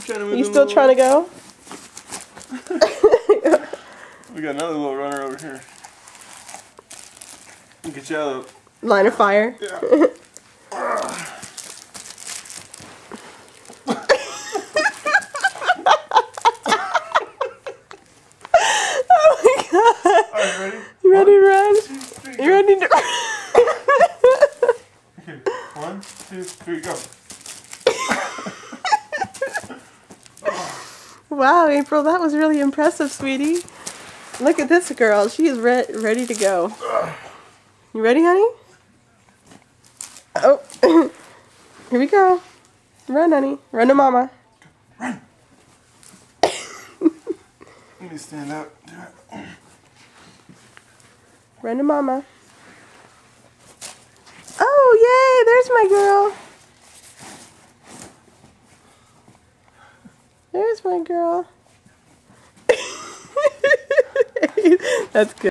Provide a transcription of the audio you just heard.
You still trying to go? We got another little runner over here. Get you out of the line of fire. Yeah. Oh my god! Are you ready? You ready to run? 1, 2, 3, You ready to run? Okay, 1, 2, 3, go. Wow, April, that was really impressive, sweetie. Look at this girl. She is ready to go. You ready, honey? Oh, here we go. Run, honey. Run to mama. Run. Let me stand up. Do it. Run to mama. Oh, yay! There's my girl. There's my girl. That's good.